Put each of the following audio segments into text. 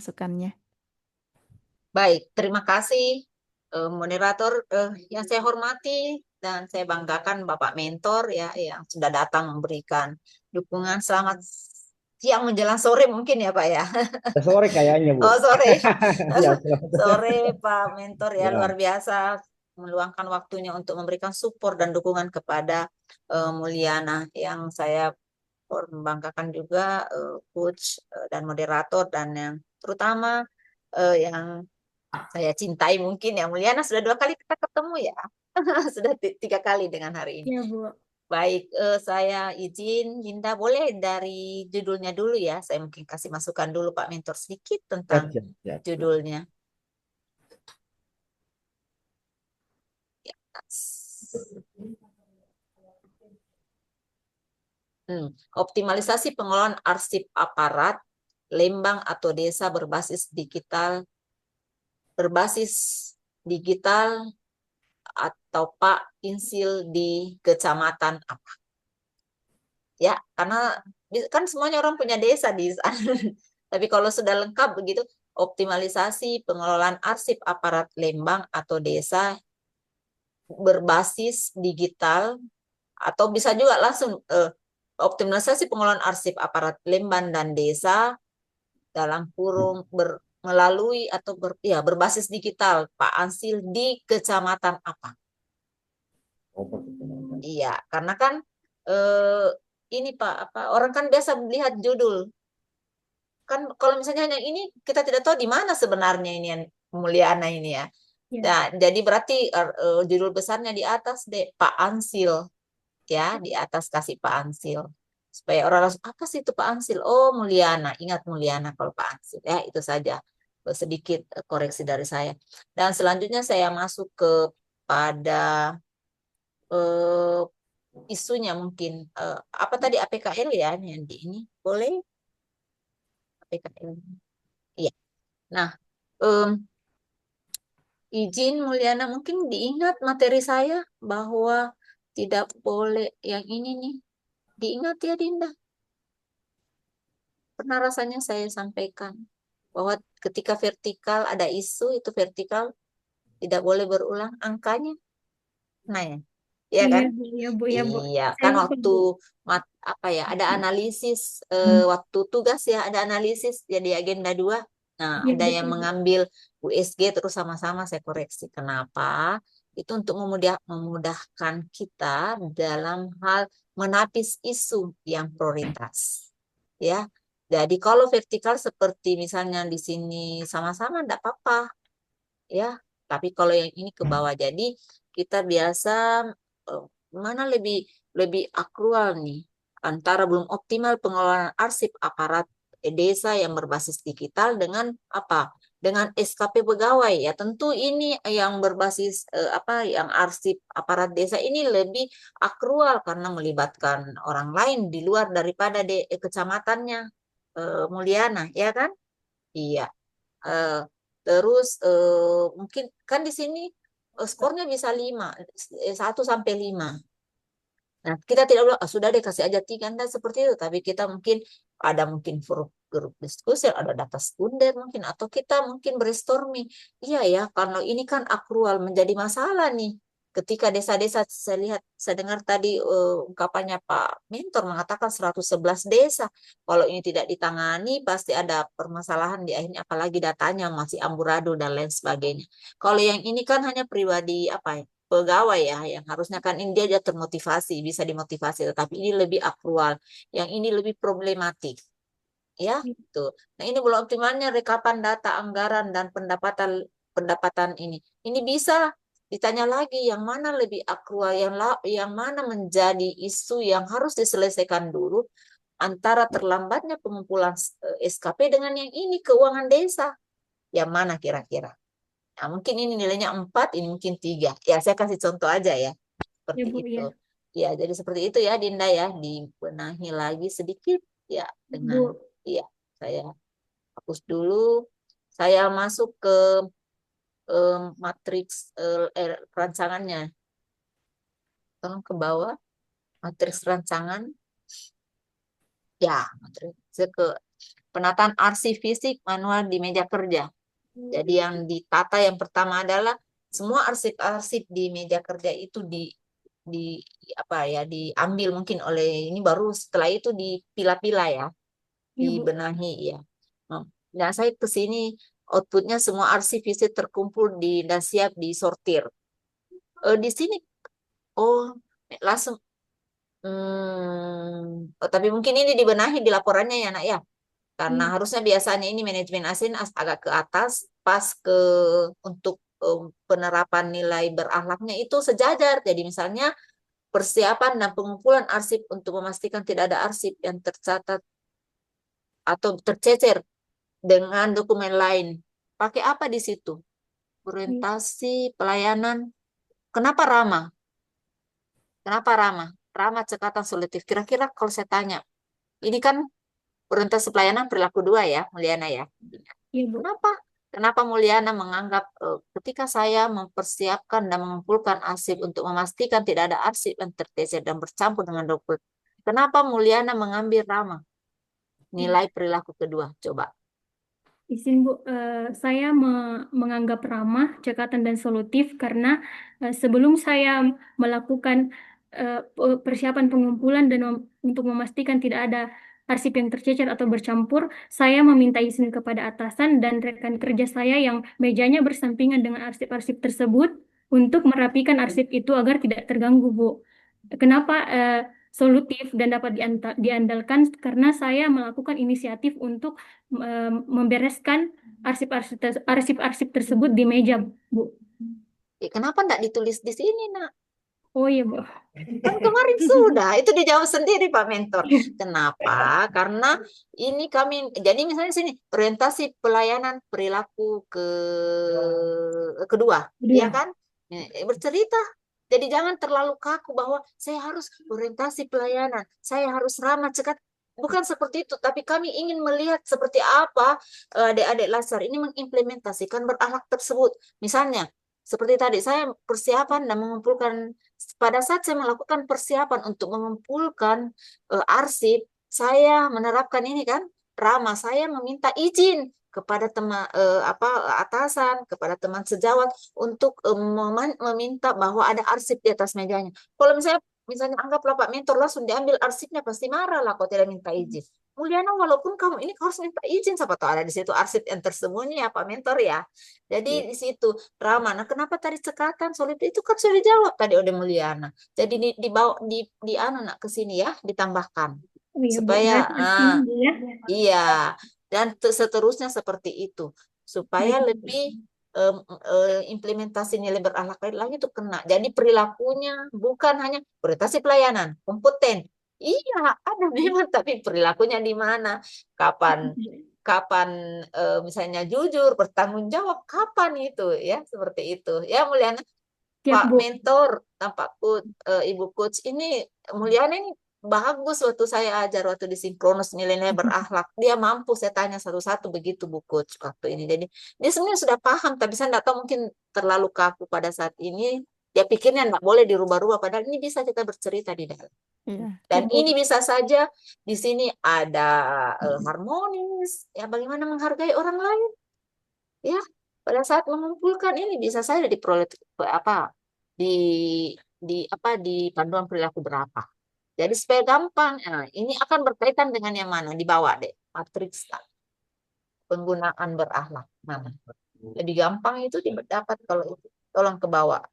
masukannya. Baik, terima kasih moderator yang saya hormati dan saya banggakan Bapak Mentor ya yang sudah datang memberikan dukungan. Selamat siang menjelang sore mungkin ya Pak ya. Sore kayaknya, Bu. Oh sore ya. Ya, selamat. Sore Pak Mentor ya luar Ya, biasa meluangkan waktunya untuk memberikan support dan dukungan kepada Mulyana yang saya membanggakan juga coach dan moderator dan yang terutama yang saya cintai mungkin ya Mulyana sudah 2 kali kita ketemu ya. Sudah 3 kali dengan hari ini. Iya, Bu. Baik, saya izin Linda boleh dari judulnya dulu ya. Saya mungkin kasih masukan dulu Pak Mentor sedikit tentang siap, siap, siap, siap. judulnya. Ya. Optimalisasi pengelolaan arsip aparat, lembang atau desa berbasis digital atau Pak Insil di kecamatan apa? Ya, karena kan semuanya orang punya desa di sana. Tapi kalau sudah lengkap begitu, optimalisasi pengelolaan arsip aparat lembang atau desa berbasis digital atau bisa juga langsung optimalisasi pengelolaan arsip aparat lembang dan desa dalam kurung melalui atau berbasis digital Pak Ansil di kecamatan apa? Oh, perkenalan. Iya, karena kan eh, ini Pak apa orang kan biasa melihat judul. Kan kalau misalnya hanya ini kita tidak tahu di mana sebenarnya ini yang Mulyana ini ya. Ya. Nah, jadi berarti judul besarnya di atas deh Pak Ansil ya, di atas kasih Pak Ansil. Supaya orang langsung apa sih itu Pak Ansil? Oh, Mulyana, ingat Mulyana kalau Pak Ansil ya, itu saja. Sedikit koreksi dari saya. Dan selanjutnya saya masuk kepada eh, isunya mungkin apa tadi APKL ya yang di ini boleh APKL. Iya. Nah, em, izin Mulyana mungkin diingat materi saya bahwa tidak boleh yang ini nih. Diingat ya Dinda. Pernah rasanya saya sampaikan bahwa ketika vertikal ada isu itu vertikal tidak boleh berulang angkanya. Nah ya, iya Iya, kan? Bu. Iya, Bu. Iya, Bu. Iya, Saya kan lupa, waktu Bu. apa ya, ada analisis waktu tugas ya, ada analisis jadi agenda 2. Nah, Iya, ada yang betul, Bu. mengambil USG terus sama-sama saya koreksi. Kenapa? Itu untuk memudahkan kita dalam hal menapis isu yang prioritas. Ya. Jadi kalau vertikal seperti misalnya di sini sama-sama enggak apa-apa, ya. Tapi kalau yang ini ke bawah, jadi kita biasa eh, mana lebih lebih akrual nih antara belum optimal pengelolaan arsip aparat desa yang berbasis digital dengan apa? Dengan SKP pegawai ya. Tentu ini yang berbasis apa yang arsip aparat desa ini lebih akrual karena melibatkan orang lain di luar daripada kecamatannya Mulyana, ya kan? Iya. Eh, terus mungkin kan di sini skornya bisa 5, 1 sampai 5. Nah, kita tidak bilang, "Ah, sudah deh kasih aja 3, dan seperti itu. Tapi kita mungkin ada mungkin grup diskusi, ada data sekunder mungkin, atau kita mungkin brainstorming. Iya ya, kalau ini kan akrual menjadi masalah nih. Ketika desa-desa saya lihat, saya dengar tadi ungkapannya Pak Mentor mengatakan 111 desa. Kalau ini tidak ditangani, pasti ada permasalahan di akhirnya, apalagi datanya masih amburadul dan lain sebagainya. Kalau yang ini kan hanya pribadi apa ya? Pegawai ya yang harusnya kan ini dia termotivasi bisa dimotivasi tetapi ini lebih aktual yang ini lebih problematik ya tuh. Nah ini belum optimalnya rekapan data anggaran dan pendapatan pendapatan ini bisa ditanya lagi yang mana lebih aktual yang mana menjadi isu yang harus diselesaikan dulu antara terlambatnya pengumpulan SKP dengan yang ini keuangan desa yang mana kira-kira. Nah, mungkin ini nilainya 4, ini mungkin 3. Ya, saya kasih contoh aja ya. Ya, Seperti Bu. itu. Ya. Ya, jadi seperti itu ya, Dinda ya. Dibenahi lagi sedikit ya dengan Bu. ya, saya hapus dulu. Saya masuk ke matriks rancangannya. Tolong ke bawah, matriks rancangan. Ya, matriks ke Penataan arsip fisik manual di meja kerja. Jadi yang ditata yang pertama adalah semua arsip-arsip di meja kerja itu di apa ya diambil mungkin oleh ini, baru setelah itu dipilah-pilah ya, Iya, Bu. dibenahi ya. Nah, saya ke sini outputnya semua arsip fisik terkumpul dan siap disortir. Di sini oh langsung tapi mungkin ini dibenahi di laporannya ya nak ya, karena harusnya biasanya ini manajemen ASIN agak ke atas pas ke untuk penerapan nilai berakhlaknya itu sejajar. Jadi misalnya persiapan dan pengumpulan arsip untuk memastikan tidak ada arsip yang tercatat atau tercecer dengan dokumen lain. Pakai apa di situ? Orientasi, pelayanan. Kenapa ramah? Kenapa ramah? Ramah cekatan solutif. Kira-kira kalau saya tanya, ini kan orientasi pelayanan perilaku 2 ya, Mulyana ya. Iya, Bu. Kenapa? Kenapa Mulyana menganggap ketika saya mempersiapkan dan mengumpulkan arsip untuk memastikan tidak ada arsip yang tercecer dan bercampur dengan dokumen. Kenapa Mulyana mengambil ramah? Nilai perilaku kedua, coba. Izin Bu, saya menganggap ramah, cekatan, dan solutif karena sebelum saya melakukan persiapan pengumpulan dan untuk memastikan tidak ada arsip yang tercecer atau bercampur, saya meminta izin kepada atasan dan rekan kerja saya yang mejanya bersampingan dengan arsip-arsip tersebut untuk merapikan arsip itu agar tidak terganggu, Bu. Kenapa solutif dan dapat diandalkan? Karena saya melakukan inisiatif untuk membereskan arsip-arsip tersebut di meja, Bu. Kenapa enggak ditulis di sini, nak? Oh iya, Bu. Kan kemarin sudah, itu dijawab sendiri Pak Mentor. Kenapa? Karena ini kami, jadi misalnya sini, orientasi pelayanan perilaku kedua, ya kan? Bercerita. Jadi jangan terlalu kaku bahwa saya harus orientasi pelayanan, saya harus ramah cekat. Bukan seperti itu, tapi kami ingin melihat seperti apa adik-adik Lasar ini mengimplementasikan berakhlak tersebut. Misalnya, seperti tadi saya persiapan dan mengumpulkan, pada saat saya melakukan persiapan untuk mengumpulkan arsip, saya menerapkan ini kan, ramah, saya meminta izin kepada teman atasan, kepada teman sejawat untuk meminta bahwa ada arsip di atas mejanya. Kalau misalnya anggaplah Pak Mentor langsung diambil arsipnya, pasti marah lah kalau tidak minta izin. Mulyana, walaupun kamu ini harus minta izin, siapa tahu ada di situ arsip yang tersembunyi ya Pak Mentor ya. Jadi di situ ramah. Nah, kenapa tadi cekatan solid itu kan sudah dijawab tadi oleh Mulyana. Jadi dibawa di anu nak ke sini ya, ditambahkan Oh iya, Bu. supaya Berarti ya. iya, dan seterusnya seperti itu supaya lebih implementasi nilai berakhlak lagi itu kena. Jadi perilakunya bukan hanya orientasi pelayanan, kompeten. Iya, ada memang, tapi perilakunya di mana? Kapan kapan misalnya jujur, bertanggung jawab, kapan itu ya, seperti itu. Ya Mulyana, Siap, Pak Bu. Mentor, Pak Ibu Coach ini, Mulyana ini bagus waktu saya ajar waktu di Sinkronus nilai-nilai berakhlak. Dia mampu, saya tanya satu-satu begitu Bu Coach waktu ini. Jadi dia sebenarnya sudah paham, tapi saya tidak tahu mungkin terlalu kaku pada saat ini. Dia pikirnya tidak boleh dirubah-rubah, padahal ini bisa kita bercerita di dalam. Iya. Dan ini bisa saja di sini ada harmonis, ya bagaimana menghargai orang lain, ya pada saat mengumpulkan ini bisa saja diperoleh apa di panduan perilaku berapa. Jadi supaya gampang, nah, ini akan berkaitan dengan yang mana dibawa deh matriks penggunaan berakhlak mana. Lebih gampang itu didapat kalau itu. Tolong ke bawah.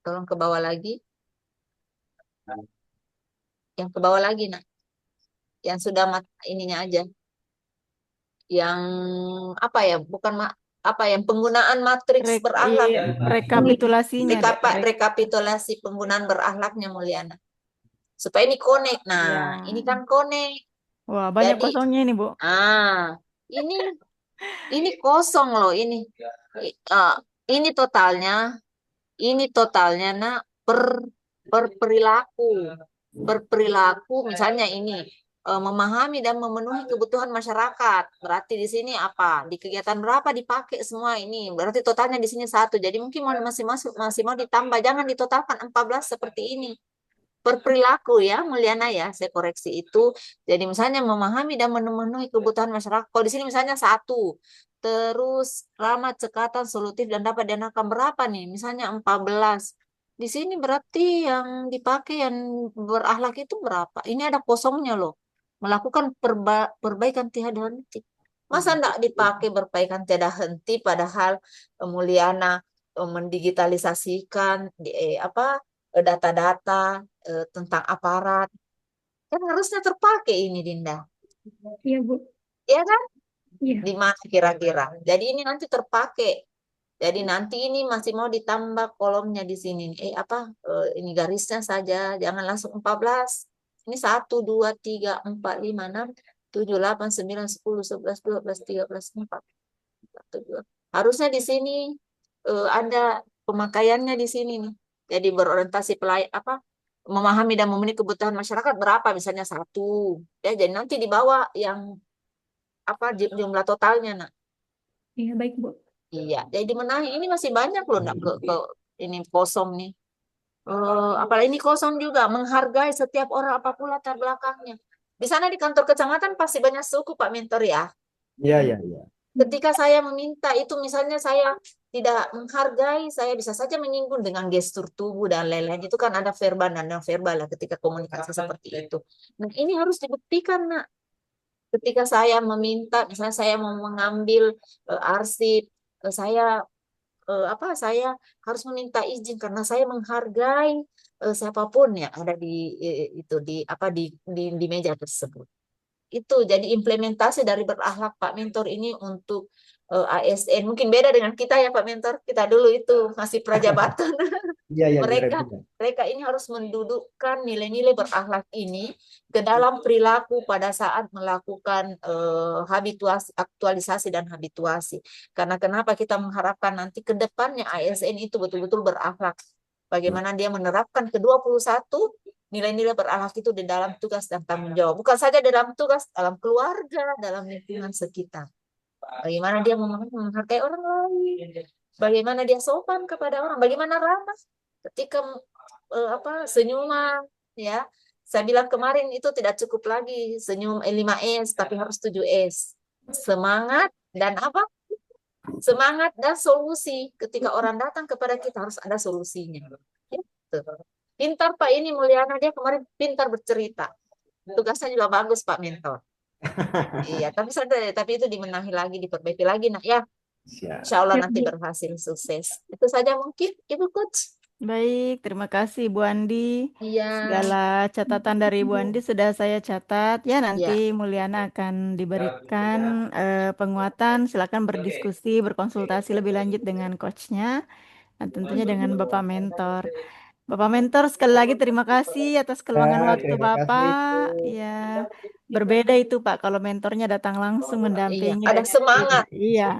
Tolong ke bawah lagi. Yang ke bawah lagi, nah. Yang sudah ininya aja. Yang apa ya? Bukan apa yang penggunaan matriks berakhlak. Rekapitulasinya. Rekapitulasi penggunaan berakhlaknya Mulyana. Supaya ini connect. Nah, ini kan connect. Wah, banyak Jadi, kosongnya ini, Bu. Ini kosong loh ini. Ini totalnya nah per perilaku misalnya ini memahami dan memenuhi kebutuhan masyarakat. Berarti di sini apa? Di kegiatan berapa dipakai semua ini? Berarti totalnya di sini 1. Jadi mungkin masih mau ditambah, jangan ditotalkan 14 seperti ini. Berperilaku ya, Mulyana ya, saya koreksi itu. Jadi misalnya memahami dan memenuhi kebutuhan masyarakat. Kalau di sini misalnya satu, terus ramah, cekatan, solutif dan dapat diandalkan berapa nih? Misalnya 14. Di sini berarti yang dipakai yang berakhlak itu berapa? Ini ada kosongnya loh. Melakukan perbaikan tiada henti. Masa enggak dipakai perbaikan tiada henti padahal Mulyana mendigitalisasikan data-data tentang aparat. Kan harusnya terpakai ini, Dinda. Iya, Bu. Iya kan? Iya. Di mana kira-kira? Jadi ini nanti terpakai. Jadi nanti ini masih mau ditambah kolomnya di sini. Ini garisnya saja. Jangan langsung 14. Ini 1, 2, 3, 4, 5, 6, 7, 8, 9, 10, 11, 12, 13, 4. 1, 2. Harusnya di sini ada pemakaiannya di sini nih. Jadi berorientasi memahami dan memenuhi kebutuhan masyarakat berapa misalnya 1. Ya, jadi nanti dibawa yang jumlah totalnya, nak. Iya, baik, Bu. Iya, jadi menahi ini masih banyak loh, nak, ini kosong nih. Apalagi ini kosong juga, menghargai setiap orang apapun latar belakangnya. Di sana di kantor kecamatan pasti banyak suku, Pak Mentor ya. Iya, iya, iya. Ketika saya meminta itu misalnya saya tidak menghargai, saya bisa saja menyinggung dengan gestur tubuh dan lain-lain. Itu kan ada verbal dan non verbal lah ketika komunikasi seperti itu. Nah, ini harus dibuktikan, nak. Ketika saya meminta, misalnya saya mau mengambil arsip, saya harus meminta izin karena saya menghargai siapapun ya ada di meja tersebut. Itu jadi implementasi dari berakhlak Pak Mentor ini untuk ASN. Mungkin beda dengan kita ya Pak Mentor. Kita dulu itu masih prajabatan. Iya, iya, mereka benar. mereka ini harus mendudukkan nilai-nilai berakhlak ini ke dalam perilaku pada saat melakukan habituasi, aktualisasi dan habituasi. Karena kenapa kita mengharapkan nanti ke depannya ASN itu betul-betul berakhlak. Bagaimana dia menerapkan ke-21 nilai-nilai berakhlak itu di dalam tugas dan tanggung jawab. Bukan saja dalam tugas, dalam keluarga, dalam lingkungan sekitar. Bagaimana dia menghargai orang lain. Bagaimana dia sopan kepada orang. Bagaimana ramah ketika senyuman. Ya, saya bilang kemarin itu tidak cukup lagi senyum 5S, tapi harus 7S. Semangat dan apa? Semangat dan solusi. Ketika orang datang kepada kita harus ada solusinya. Gitu. Pintar Pak ini Mulyana, dia kemarin pintar bercerita. Tugasnya juga bagus Pak Mentor. Iya, tapi itu dimenahi lagi, diperbaiki lagi, nak ya. Siap. Insya Allah Siap, nanti Bu. berhasil sukses. Itu saja mungkin, Ibu Coach. Baik, terima kasih Bu Andi. Iya, Segala catatan dari Bu Andi sudah saya catat. Ya, iya, nanti Mulyana akan diberikan penguatan. Silakan berdiskusi, berkonsultasi lebih lanjut dengan coachnya, dan tentunya dengan Bapak Mentor. Bapak Mentor, sekali lagi terima kasih atas keluangan waktu Terima kasih, Bu. Bapak. Ya, berbeda itu Pak, kalau mentornya datang langsung iya. mendampingi Ada dan semangat. iya.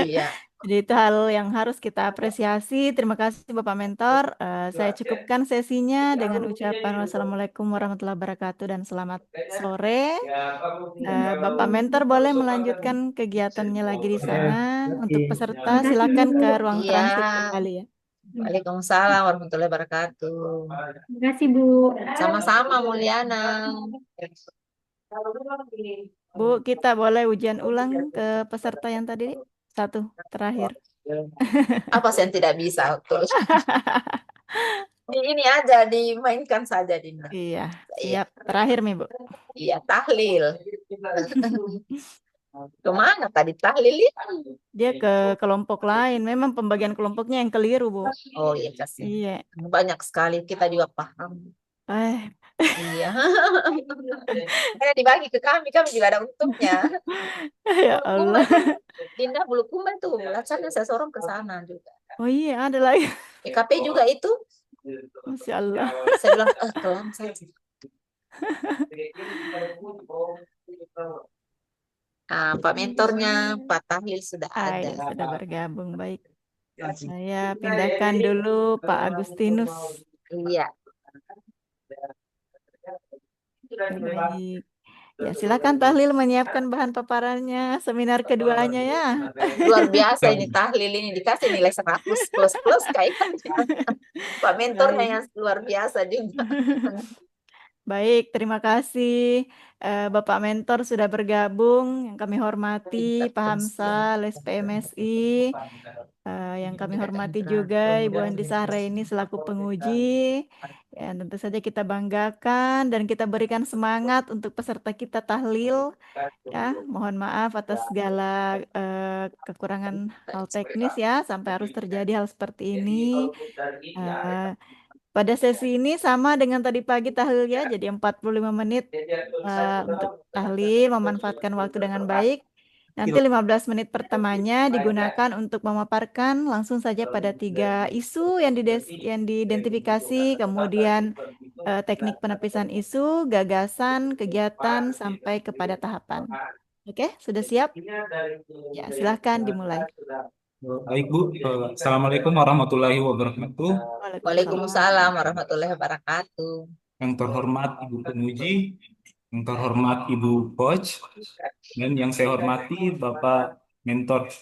Iya, Jadi itu hal yang harus kita apresiasi. Terima kasih Bapak Mentor. Saya cukupkan sesinya dengan ucapan wassalamualaikum warahmatullahi wabarakatuh dan selamat sore. Bapak Mentor boleh melanjutkan kegiatannya lagi di sana. Untuk Oke. peserta Terima kasih, silakan ke Bu. ruang iya. transit kembali ya. Waalaikumsalam warahmatullahi wabarakatuh. Terima kasih, Bu. Sama-sama Mulyana. Bu, kita boleh ujian ulang ke peserta yang tadi? Satu, terakhir. Apa sih yang tidak bisa? Ini aja dimainkan saja Dina. Iya, Iya, siap. Terakhir nih, Bu. iya tahlil. Kemana tadi tahlil itu? Dia ke kelompok lain. Memang pembagian kelompoknya yang keliru, Bu. Oh iya kasih. Iya. Banyak sekali kita juga paham. Eh, Iya. Dibagi ke kami juga ada untungnya. ya Bulukumba Allah. itu, Dinda Bulukumba itu, lacarnya saya sorong ke sana juga. Oh iya, ada lagi. PKP juga itu, Masya Allah. saya bilang, kelam saja. Pak mentornya, Pak Tahlil sudah ada. Ya, sudah bergabung. Baik. Saya pindahkan dulu Pak Agustinus. Iya. Baik. Ya, silakan Tahlil menyiapkan bahan paparannya seminar keduanya ya. Luar biasa ini tahlil ini dikasih nilai 100 plus plus kayaknya. Pak mentornya Baik. yang luar biasa juga. Baik, terima kasih Bapak Mentor sudah bergabung. Yang kami hormati Pak Hamzah, Les PMSI. Yang kami hormati juga Ibu Andi Sahraini selaku penguji. Ya, tentu saja kita banggakan dan kita berikan semangat untuk peserta kita tahlil. Ya, mohon maaf atas segala kekurangan hal teknis ya, sampai harus terjadi hal seperti ini. Eh, Pada sesi ini sama dengan tadi pagi tahlil ya, jadi 45 menit untuk tahlil, memanfaatkan waktu dengan baik. Nanti 15 menit pertamanya digunakan untuk memaparkan langsung saja pada 3 isu yang diidentifikasi, kemudian teknik penepisan isu, gagasan, kegiatan, sampai kepada tahapan. Oke, sudah siap? Ya, silahkan dimulai. Baik Bu, Assalamualaikum warahmatullahi wabarakatuh. Waalaikumsalam. Waalaikumsalam warahmatullahi wabarakatuh. Yang terhormat Ibu Penguji, yang terhormat Ibu Coach, dan yang saya hormati Bapak Mentor.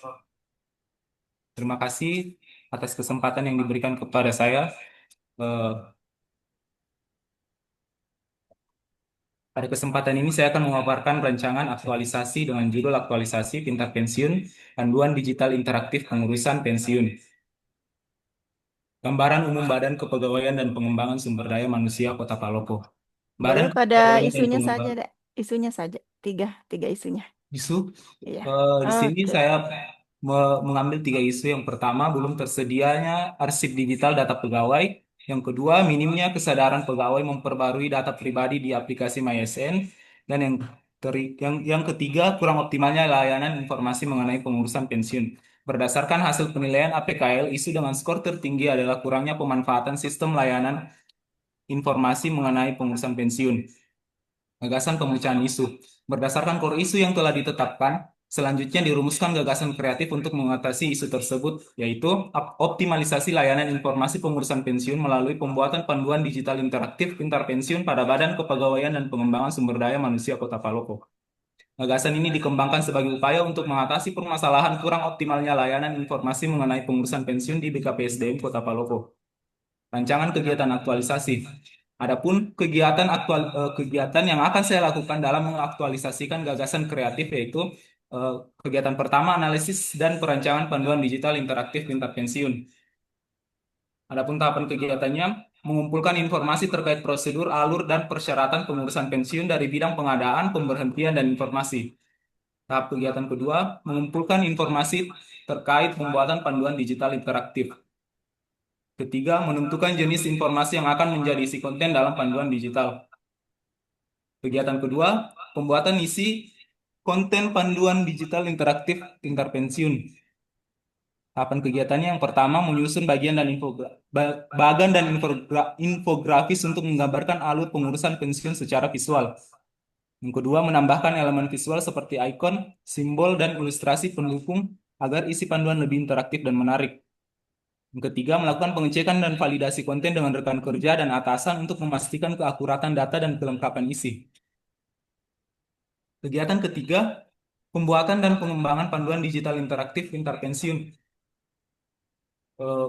Terima kasih atas kesempatan yang diberikan kepada saya. Eh, Pada kesempatan ini saya akan memaparkan rancangan aktualisasi dengan judul Aktualisasi Pintar Pensiun, Panduan Digital Interaktif Pengurusan Pensiun. Gambaran umum Badan Kepegawaian dan Pengembangan Sumber Daya Manusia Kota Palopo. Boleh Badan pada Kepegawaian dan isunya saja, Pengembangan Dek. Isunya saja. Tiga isunya. isu. Iya. Di sini Oke. saya mengambil 3 isu. Yang pertama, belum tersedianya arsip digital data pegawai. Yang kedua, minimnya kesadaran pegawai memperbarui data pribadi di aplikasi MySN. Dan yang ketiga, kurang optimalnya layanan informasi mengenai pengurusan pensiun. Berdasarkan hasil penilaian APKL, isu dengan skor tertinggi adalah kurangnya pemanfaatan sistem layanan informasi mengenai pengurusan pensiun. Gagasan pemecahan isu. Berdasarkan core isu yang telah ditetapkan, selanjutnya dirumuskan gagasan kreatif untuk mengatasi isu tersebut, yaitu optimalisasi layanan informasi pengurusan pensiun melalui pembuatan panduan digital interaktif pintar pensiun pada Badan Kepegawaian dan Pengembangan Sumber Daya Manusia Kota Palopo. Gagasan ini dikembangkan sebagai upaya untuk mengatasi permasalahan kurang optimalnya layanan informasi mengenai pengurusan pensiun di BKPSDM Kota Palopo. Rancangan kegiatan aktualisasi. Adapun kegiatan yang akan saya lakukan dalam mengaktualisasikan gagasan kreatif yaitu kegiatan pertama analisis dan perancangan panduan digital interaktif pintar pensiun. Adapun tahapan kegiatannya mengumpulkan informasi terkait prosedur, alur, dan persyaratan pengurusan pensiun dari bidang pengadaan, pemberhentian, dan informasi. Tahap kegiatan kedua mengumpulkan informasi terkait pembuatan panduan digital interaktif. Ketiga, menentukan jenis informasi yang akan menjadi isi konten dalam panduan digital. Kegiatan kedua, pembuatan isi konten panduan digital interaktif pintar pensiun. Tahapan kegiatannya yang pertama menyusun bagian dan infografis untuk menggambarkan alur pengurusan pensiun secara visual. Yang kedua, menambahkan elemen visual seperti ikon, simbol, dan ilustrasi pendukung agar isi panduan lebih interaktif dan menarik. Yang ketiga, melakukan pengecekan dan validasi konten dengan rekan kerja dan atasan untuk memastikan keakuratan data dan kelengkapan isi. Kegiatan ketiga, pembuatan dan pengembangan panduan digital interaktif pintar pensiun.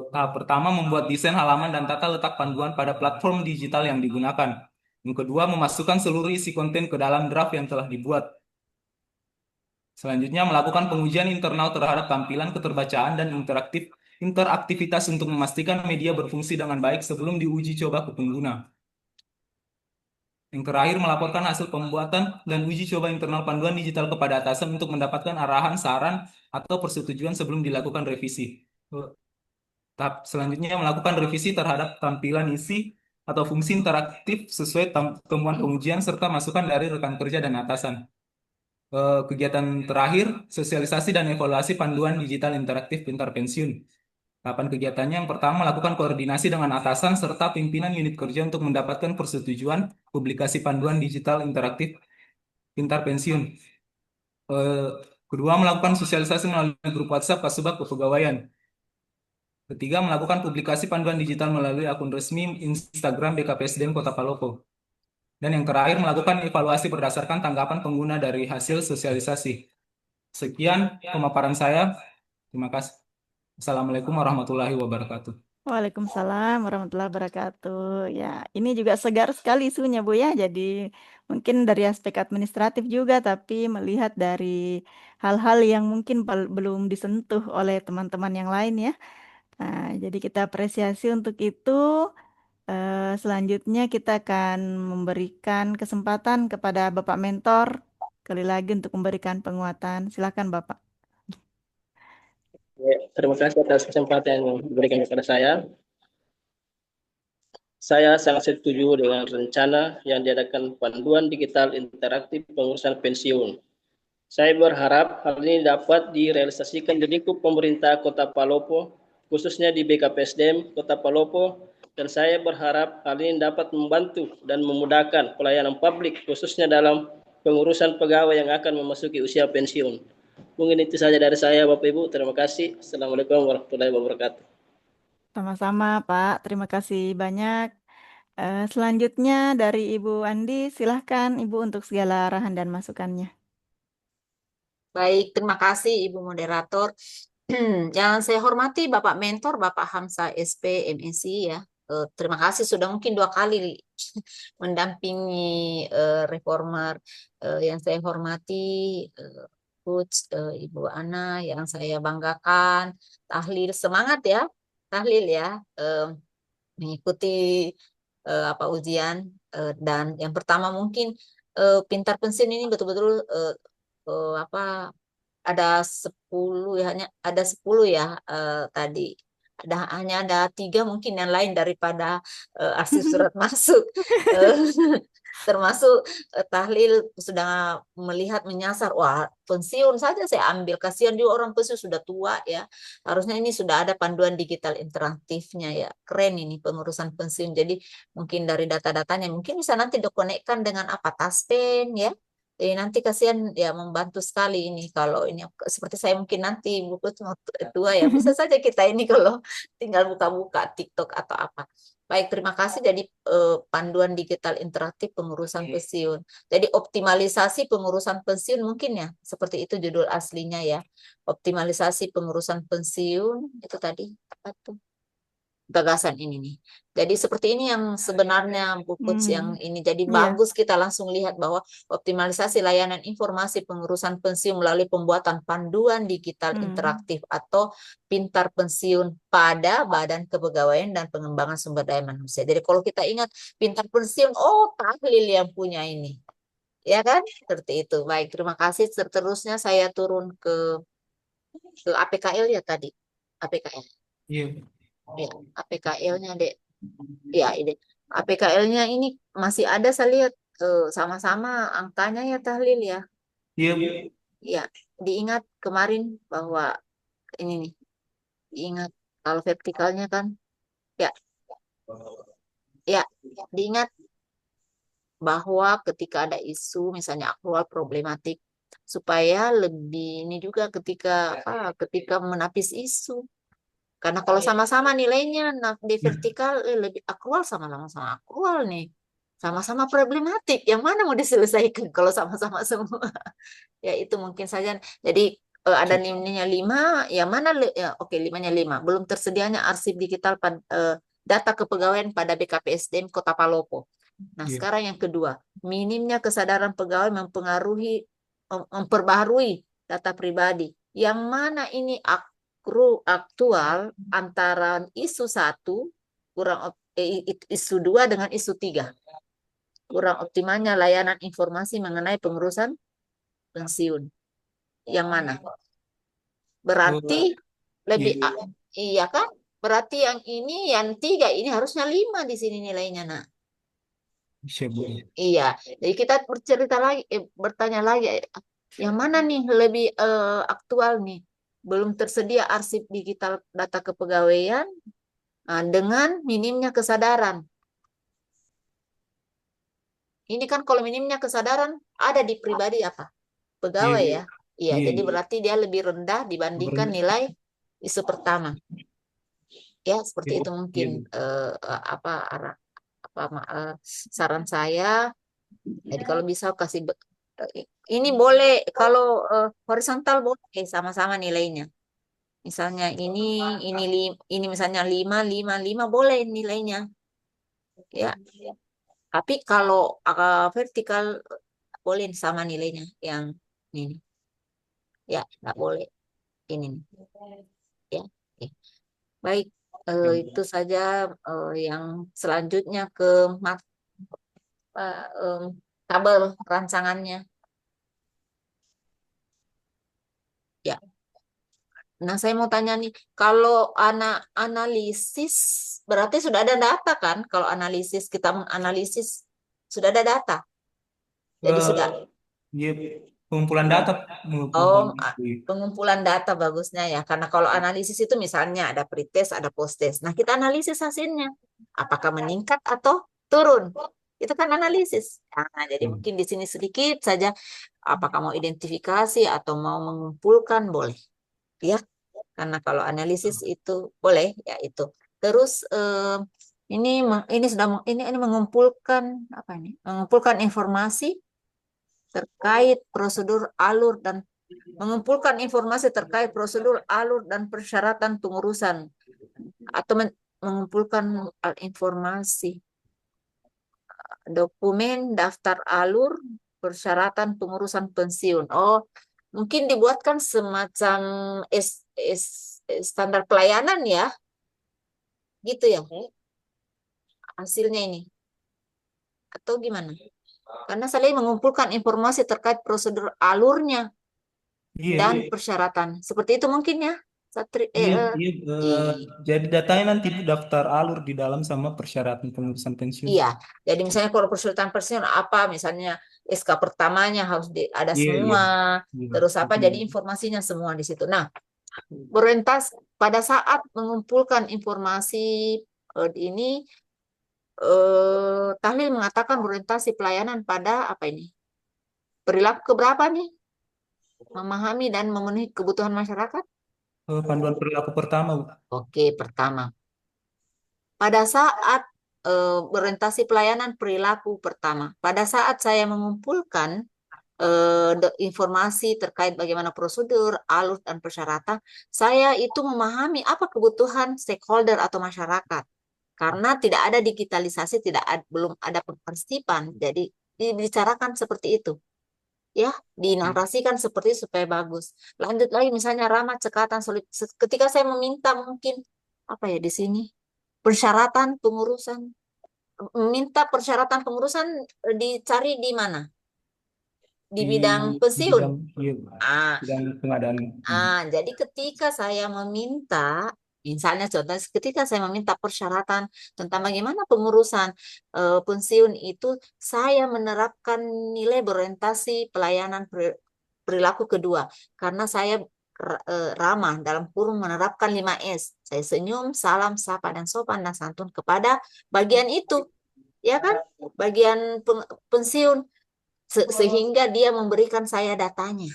Tahap pertama, membuat desain halaman dan tata letak panduan pada platform digital yang digunakan. Yang kedua, memasukkan seluruh isi konten ke dalam draft yang telah dibuat. Selanjutnya, melakukan pengujian internal terhadap tampilan, keterbacaan, dan interaktivitas untuk memastikan media berfungsi dengan baik sebelum diuji coba ke pengguna. Yang terakhir, melaporkan hasil pembuatan dan uji coba internal panduan digital kepada atasan untuk mendapatkan arahan, saran, atau persetujuan sebelum dilakukan revisi. Tahap selanjutnya, melakukan revisi terhadap tampilan isi atau fungsi interaktif sesuai temuan pengujian serta masukan dari rekan kerja dan atasan. Kegiatan terakhir, sosialisasi dan evaluasi panduan digital interaktif pintar pensiun. Tahapan kegiatannya yang pertama, melakukan koordinasi dengan atasan serta pimpinan unit kerja untuk mendapatkan persetujuan publikasi panduan digital interaktif pintar pensiun. Kedua, melakukan sosialisasi melalui grup WhatsApp Kasubag Kepegawaian. Ketiga, melakukan publikasi panduan digital melalui akun resmi Instagram BKPSDM Kota Palopo. Dan yang terakhir, melakukan evaluasi berdasarkan tanggapan pengguna dari hasil sosialisasi. Sekian pemaparan saya. Terima kasih. Assalamualaikum warahmatullahi wabarakatuh. Waalaikumsalam warahmatullahi wabarakatuh. Ya, ini juga segar sekali isunya, Bu ya. Jadi mungkin dari aspek administratif juga, tapi melihat dari hal-hal yang mungkin belum disentuh oleh teman-teman yang lain ya. Nah, jadi kita apresiasi untuk itu. Selanjutnya kita akan memberikan kesempatan kepada Bapak Mentor kali lagi untuk memberikan penguatan. Silakan Bapak. Ya, terima kasih atas kesempatan yang diberikan kepada saya. Saya sangat setuju dengan rencana yang diadakan panduan digital interaktif pengurusan pensiun. Saya berharap hal ini dapat direalisasikan di lingkup pemerintah Kota Palopo, khususnya di BKPSDM Kota Palopo, dan saya berharap hal ini dapat membantu dan memudahkan pelayanan publik, khususnya dalam pengurusan pegawai yang akan memasuki usia pensiun. Mungkin itu saja dari saya, Bapak Ibu. Terima kasih. Assalamualaikum warahmatullahi wabarakatuh. Sama-sama Pak, terima kasih banyak. Selanjutnya dari Ibu Andi, silahkan Ibu untuk segala arahan dan masukannya. Baik, terima kasih Ibu Moderator. Yang saya hormati Bapak Mentor, Bapak Hamzah SP, MSc ya. Terima kasih sudah mungkin 2 kali mendampingi reformer. Yang saya hormati Coach Ibu Ana, yang saya banggakan. Tahlil, semangat ya. Tahlil ya. Mengikuti apa ujian. Dan yang pertama mungkin Pintar Pensiun ini betul-betul apa ada 10 ya, hanya ada 10 ya tadi. Hanya ada 3 mungkin yang lain daripada arsip surat masuk. Eh, termasuk tahlil sudah melihat menyasar, wah pensiun saja saya ambil, kasihan juga orang pensiun sudah tua ya, harusnya ini sudah ada panduan digital interaktifnya ya, keren ini pengurusan pensiun. Jadi mungkin dari data-datanya mungkin bisa nanti dikonekkan dengan apa Taspen ya. Jadi nanti kasihan ya, membantu sekali ini kalau ini seperti saya mungkin nanti buku tua ya, bisa saja kita ini kalau tinggal buka-buka TikTok atau apa. Baik, terima kasih. Jadi panduan digital interaktif pengurusan pensiun. Jadi optimalisasi pengurusan pensiun mungkin ya, seperti itu judul aslinya ya. Optimalisasi pengurusan pensiun itu tadi apa tuh? Gagasan ini nih. Jadi seperti ini yang sebenarnya buku yang ini. Jadi Iya. bagus kita langsung lihat bahwa optimalisasi layanan informasi pengurusan pensiun melalui pembuatan panduan digital interaktif atau Pintar Pensiun pada Badan Kepegawaian dan Pengembangan Sumber Daya Manusia. Jadi kalau kita ingat Pintar Pensiun, oh tahlil yang punya ini. Ya kan? Seperti itu. Baik, terima kasih. Seterusnya saya turun ke APKL ya tadi. APKL. Iya. Ya, APKL-nya dek. Ya, ini APKL-nya ini masih ada saya lihat sama-sama angkanya ya tahlil ya. Iya, Bu. Ya, diingat kemarin bahwa ini nih. Diingat kalau vertikalnya kan ya. Ya, diingat bahwa ketika ada isu misalnya aktual problematik supaya lebih ini juga ketika menapis isu. Karena kalau sama-sama nilainya di vertikal lebih akrual, sama-sama akrual nih. Sama-sama problematik. Yang mana mau diselesaikan kalau sama-sama semua? Ya itu mungkin saja. Jadi ada nilainya 5, yang mana ya, oke 5-nya 5. Belum tersedianya arsip digital data kepegawaian pada BKPSDM Kota Palopo. Nah, sekarang yang kedua, minimnya kesadaran pegawai memperbaharui data pribadi. Yang mana ini aktual antara isu 1 isu 2 dengan isu 3. Kurang optimalnya layanan informasi mengenai pengurusan pensiun. Yang mana? Berarti lebih iya kan? Berarti yang ini yang 3 ini harusnya 5 di sini nilainya, nak. Iya. Jadi kita bertanya lagi yang mana nih lebih aktual nih? Belum tersedia arsip digital data kepegawaian dengan minimnya kesadaran. Ini kan kalau minimnya kesadaran ada di pribadi apa? Pegawai ya. Iya, jadi berarti dia lebih rendah dibandingkan nilai isu pertama. Ya, seperti itu mungkin saran saya. Jadi kalau bisa kasih ini boleh, kalau horizontal boleh sama-sama nilainya. Misalnya ini misalnya 5 boleh nilainya. Ya, tapi kalau vertikal boleh sama nilainya yang ini. Ya, nggak boleh ini. Ya, oke. Baik, itu saja yang selanjutnya ke tabel rancangannya. Ya. Nah, saya mau tanya nih, kalau analisis berarti sudah ada data kan? Kalau analisis kita menganalisis sudah ada data. Jadi sudah. Dia pengumpulan data, Oh, pengumpulan pengumpulan data bagusnya ya. Karena kalau analisis itu misalnya ada pretest, ada posttest. Nah, kita analisis hasilnya. Apakah meningkat atau turun? Itu kan analisis. Nah, jadi mungkin di sini sedikit saja. Apakah mau identifikasi atau mau mengumpulkan, boleh. Ya, karena kalau analisis itu boleh, ya itu. Terus ini sudah ini mengumpulkan apa ini? Mengumpulkan informasi terkait prosedur alur dan mengumpulkan informasi terkait prosedur alur dan persyaratan pengurusan atau mengumpulkan informasi dokumen daftar alur persyaratan pengurusan pensiun. Oh, mungkin dibuatkan semacam standar pelayanan ya, gitu ya hasilnya ini, atau gimana? Karena saya mengumpulkan informasi terkait prosedur alurnya Iya, dan iya, persyaratan. Seperti itu mungkin ya, Satri. iya, iya. I- Jadi datanya nanti daftar alur di dalam sama persyaratan pengurusan pensiun. Iya, jadi misalnya kalau persyaratan pensiun apa, misalnya SK pertamanya harus ada Iya, iya, semua, iya. terus apa, jadi informasinya semua di situ. Nah, berorientasi pada saat mengumpulkan informasi ini, tahlil mengatakan berorientasi pelayanan pada apa ini? Perilaku keberapa nih? Memahami dan memenuhi kebutuhan masyarakat? Panduan perilaku pertama, Bu. Oke, pertama. Pada saat berorientasi pelayanan perilaku pertama, pada saat saya mengumpulkan informasi terkait bagaimana prosedur, alur, dan persyaratan, saya itu memahami apa kebutuhan stakeholder atau masyarakat. Karena tidak ada digitalisasi, belum ada penertiban, jadi dibicarakan seperti itu. Ya, dinarasikan seperti itu supaya bagus. Lanjut lagi, misalnya ramah, cekatan, solid. Ketika saya meminta mungkin, apa ya di sini? Persyaratan pengurusan. Minta persyaratan pengurusan dicari di mana? Di Di bidang pensiun. bidang, iya, Ah, bidang pengadaan. jadi ketika saya meminta, misalnya contoh, ketika saya meminta persyaratan tentang bagaimana pengurusan pensiun itu, saya menerapkan nilai berorientasi pelayanan perilaku kedua, karena saya ramah dalam kurung menerapkan 5S. Saya senyum, salam, sapa, dan sopan dan santun kepada bagian itu, ya kan? Bagian pensiun, sehingga dia memberikan saya datanya.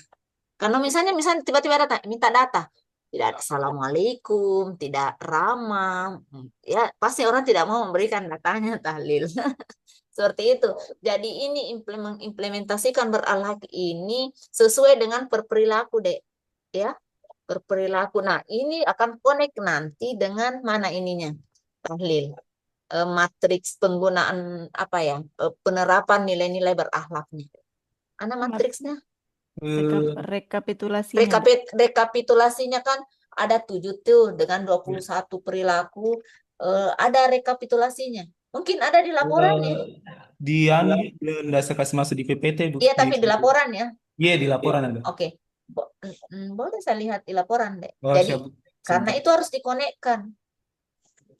Karena misalnya tiba-tiba minta data, tidak ada assalamualaikum, tidak ramah, ya pasti orang tidak mau memberikan datanya tahlil. Seperti itu. Jadi ini implementasikan berakhlak ini sesuai dengan perperilaku, Dek. Ya, berperilaku. Nah, ini akan connect nanti dengan mana ininya? Tahlil. Matriks penggunaan apa ya? Penerapan nilai-nilai berakhlaknya. Mana matriksnya? Rekapitulasinya. Rekapitulasinya kan ada 7 tuh dengan 21 perilaku. Ada rekapitulasinya. Mungkin ada di laporan ya. Di nggak saya kasih masuk di PPT, Bu. Iya, tapi di laporan ya. Iya, di laporan ada. Oke. Boleh saya lihat di laporan, Dek. Oh, Jadi, siap. karena Sebentar. itu harus dikonekkan.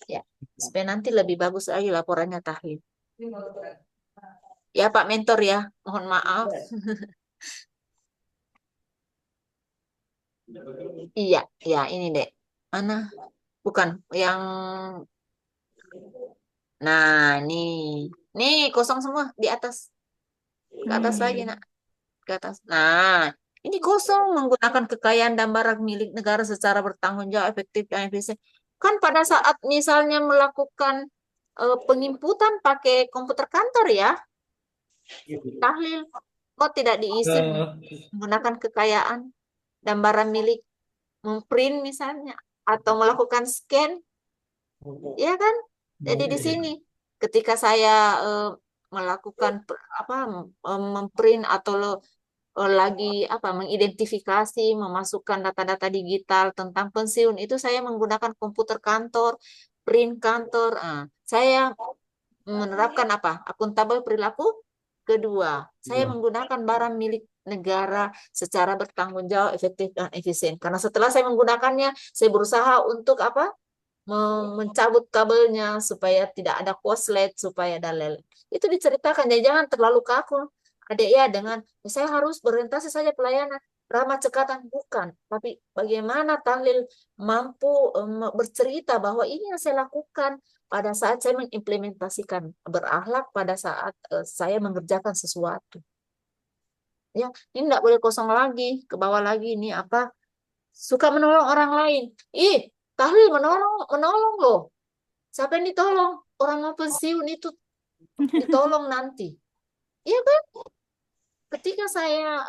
Ya, supaya nanti lebih bagus lagi laporannya tahlil. Ya, Pak Mentor ya. Mohon maaf. Iya, ya ini, Dek. Mana? Bukan yang nah, nih kosong semua di atas. Ke atas lagi, Nak. Ke atas. Nah, ini kosong menggunakan kekayaan dan barang milik negara secara bertanggung jawab, efektif, dan efisien. Kan pada saat misalnya melakukan penginputan pakai komputer kantor ya, Tahlil kok tidak diisi Eh, menggunakan kekayaan dan barang milik, memprint misalnya atau melakukan scan, ya kan? Jadi di sini ketika saya melakukan memprint atau lagi mengidentifikasi, memasukkan data-data digital tentang pensiun itu saya menggunakan komputer kantor, print kantor. Saya menerapkan akuntabel perilaku kedua. Saya menggunakan barang milik negara secara bertanggung jawab, efektif dan efisien. Karena setelah saya menggunakannya, saya berusaha untuk mencabut kabelnya supaya tidak ada koslet, supaya ada lele. Itu diceritakan, jadi jangan terlalu kaku. Adik ya dengan saya harus berorientasi saja pelayanan ramah cekatan, bukan, tapi bagaimana tahlil mampu bercerita bahwa ini yang saya lakukan pada saat saya mengimplementasikan berakhlak, pada saat saya mengerjakan sesuatu. Ya, ini tidak boleh kosong lagi, ke bawah lagi ini suka menolong orang lain. Tahlil menolong loh. Siapa yang ditolong? Orang mau pensiun itu ditolong nanti. Iya kan? Ketika saya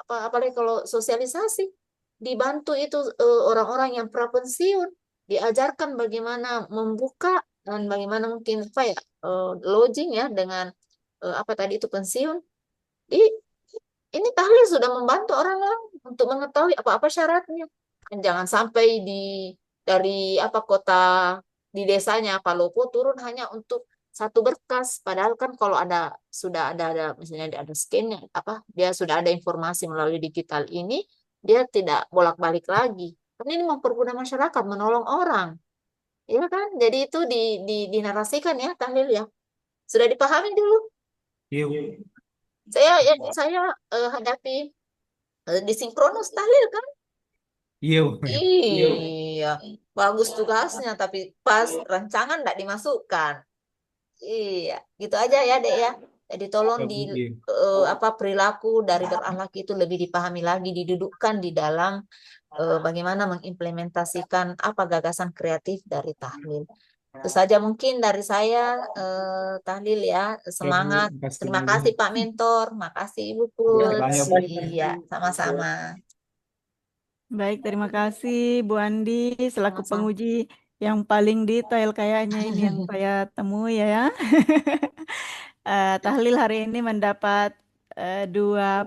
apalagi kalau sosialisasi dibantu itu orang-orang yang prapensiun diajarkan bagaimana membuka dan bagaimana mungkin lodging ya dengan tadi itu pensiun. Ini tahlil sudah membantu orang lain untuk mengetahui apa-apa syaratnya. Dan jangan sampai dari kota di desanya Palopo turun hanya untuk satu berkas. Padahal kan kalau sudah ada misalnya ada scan dia sudah ada informasi melalui digital ini, dia tidak bolak-balik lagi. Karena ini mempermudah masyarakat menolong orang. Ya kan? Jadi itu dinarasikan ya tahlil ya. Sudah dipahami dulu. iya, Saya hadapi disinkronus tahlil kan. iya, Iya, bagus tugasnya, tapi pas rancangan tidak dimasukkan. Iya, gitu aja ya, Dek ya. Jadi tolong iya. perilaku dari berakhlak itu lebih dipahami lagi, didudukkan di dalam bagaimana mengimplementasikan gagasan kreatif dari tahlil. Itu saja mungkin dari saya, tahlil ya. Semangat. Terima kasih Pak Mentor, makasih Ibu Puts. Banyak, Bu. Iya, sama-sama. Baik, terima kasih Bu Andi selaku Sama-sama. penguji yang paling detail kayaknya ini yang saya temui ya. Tahlil hari ini mendapat 2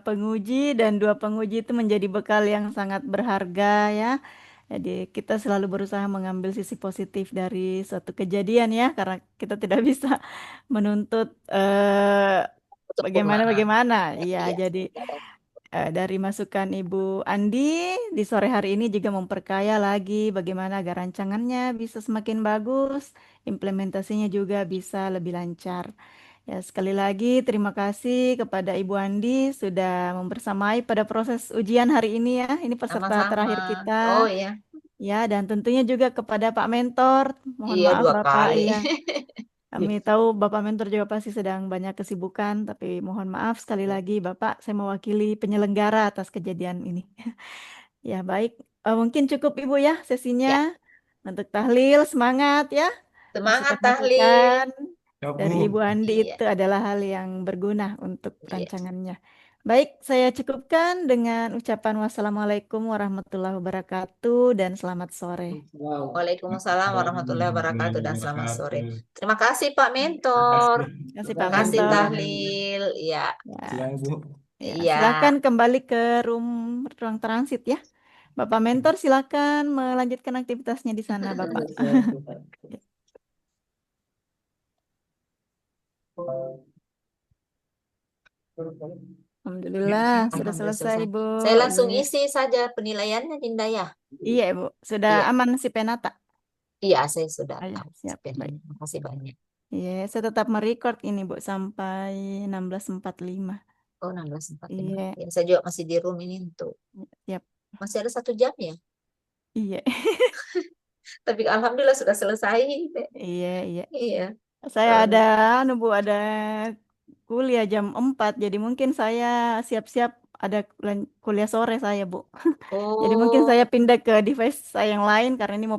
penguji dan 2 penguji itu menjadi bekal yang sangat berharga ya. Jadi kita selalu berusaha mengambil sisi positif dari suatu kejadian ya, karena kita tidak bisa menuntut Kesempurnaan. bagaimana. Iya, Iya. jadi dari masukan Ibu Andi di sore hari ini juga memperkaya lagi bagaimana agar rancangannya bisa semakin bagus, implementasinya juga bisa lebih lancar. Ya, sekali lagi terima kasih kepada Ibu Andi sudah membersamai pada proses ujian hari ini ya. Ini peserta Sama-sama. terakhir kita. Oh iya. Ya, dan tentunya juga kepada Pak Mentor. Mohon Iya, maaf 2 Bapak, kali. ya. Kami tahu Bapak Mentor juga pasti sedang banyak kesibukan, tapi mohon maaf sekali lagi Bapak, saya mewakili penyelenggara atas kejadian ini. Ya, baik. Mungkin cukup Ibu ya Ya, sesinya. Untuk tahlil, semangat ya. semangat tahlil. Masukan-masukan Ya, dari Bu. Ibu Andi Iya, itu adalah hal yang berguna untuk iya. rancangannya. Baik, saya cukupkan dengan ucapan wassalamualaikum warahmatullahi wabarakatuh dan selamat sore. Waalaikumsalam warahmatullahi wabarakatuh dan selamat sore. Wabarakatuh. Terima kasih Pak Mentor. Terima kasih Terima Pak kasih Mentor. tahlil. Iya, Ya, Silakan, Bu. ya, iya. silakan kembali ke ruang transit ya. Bapak Mentor silakan melanjutkan aktivitasnya di sana, Bapak. Alhamdulillah, sudah Alhamdulillah selesai, selesai. Bu. Saya langsung Iya, isi saja penilaiannya, Dinda ya. iya, Bu. Sudah Iya, aman si Penata. iya, saya sudah Ayo, tahu. siap. Baik. Terima kasih banyak. Iya, saya tetap merecord ini, Bu, sampai 16.45. Oh, 16.45. Iya, Ya, saya juga masih di room ini untuk siap. masih ada 1 jam ya. Iya, Tapi alhamdulillah sudah selesai. iya, iya. Iya. Saya Eh, ada, ada kuliah jam 4, jadi mungkin saya siap-siap ada kuliah sore saya, Bu. Jadi mungkin Oh. saya pindah ke device saya yang lain karena ini mau